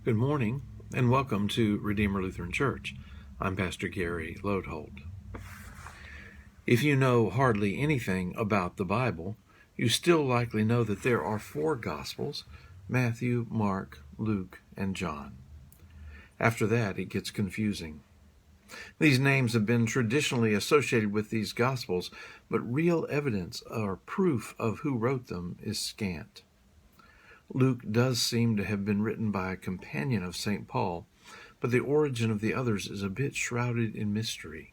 Good morning, and welcome to Redeemer Lutheran Church. I'm Pastor Gary Lodeholt. If you know hardly anything about the Bible, you still likely know that there are 4 Gospels: Matthew, Mark, Luke, and John. After that, it gets confusing. These names have been traditionally associated with these Gospels, but real evidence or proof of who wrote them is scant. Luke does seem to have been written by a companion of St. Paul, but the origin of the others is a bit shrouded in mystery.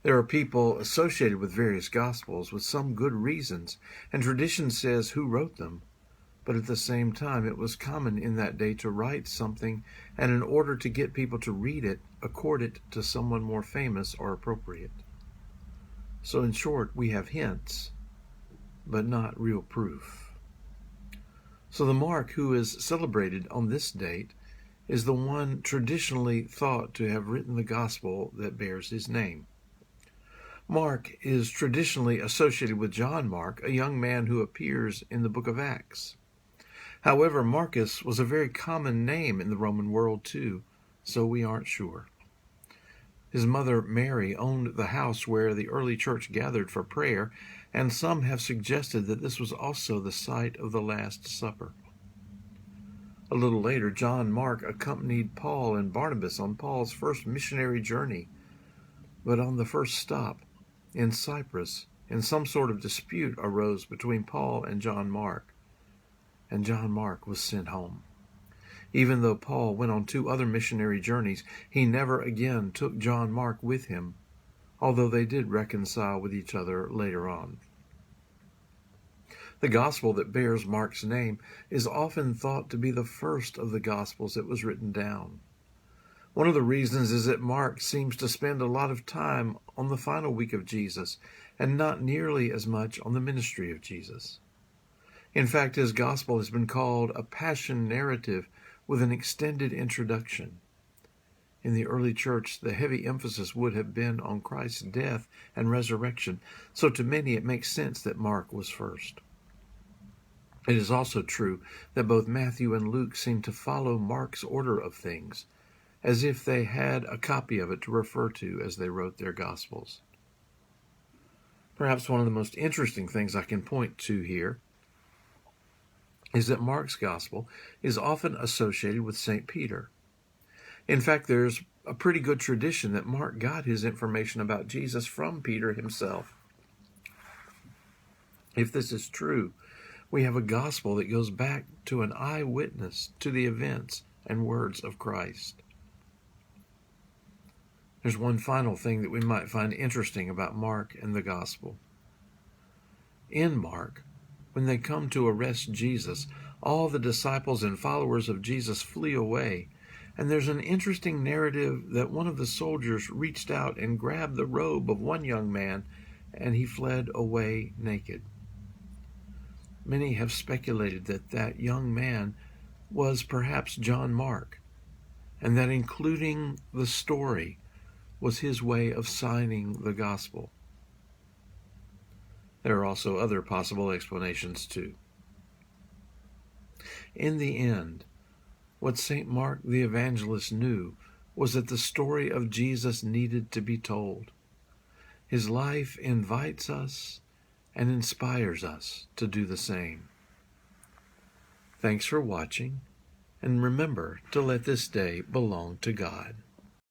There are people associated with various Gospels with some good reasons, and tradition says who wrote them, but at the same time it was common in that day to write something, and in order to get people to read it, accord it to someone more famous or appropriate. So in short, we have hints, but not real proof. So the Mark who is celebrated on this date is the one traditionally thought to have written the gospel that bears his name. Mark is traditionally associated with John Mark, a young man who appears in the book of Acts. However, Marcus was a very common name in the Roman world too, so we aren't sure. His mother Mary owned the house where the early church gathered for prayer, and some have suggested that this was also the site of the Last Supper. A little later, John Mark accompanied Paul and Barnabas on Paul's first missionary journey, but on the first stop, in Cyprus, some sort of dispute arose between Paul and John Mark was sent home. Even though Paul went on 2 other missionary journeys, he never again took John Mark with him, although they did reconcile with each other later on. The gospel that bears Mark's name is often thought to be the first of the gospels that was written down. One of the reasons is that Mark seems to spend a lot of time on the final week of Jesus and not nearly as much on the ministry of Jesus. In fact, his gospel has been called a passion narrative with an extended introduction. In the early church, the heavy emphasis would have been on Christ's death and resurrection, so to many it makes sense that Mark was first. It is also true that both Matthew and Luke seem to follow Mark's order of things, as if they had a copy of it to refer to as they wrote their Gospels. Perhaps one of the most interesting things I can point to here is that Mark's Gospel is often associated with St. Peter. In fact, there's a pretty good tradition that Mark got his information about Jesus from Peter himself. If this is true, we have a gospel that goes back to an eyewitness to the events and words of Christ. There's one final thing that we might find interesting about Mark and the gospel. In Mark, when they come to arrest Jesus, all the disciples and followers of Jesus flee away, and there's an interesting narrative that one of the soldiers reached out and grabbed the robe of one young man, and he fled away naked. Many have speculated that that young man was perhaps John Mark, and that including the story was his way of signing the gospel. There are also other possible explanations too. In the end, what St. Mark the Evangelist knew was that the story of Jesus needed to be told. His life invites us and inspires us to do the same. Thanks for watching, and remember to let this day belong to God.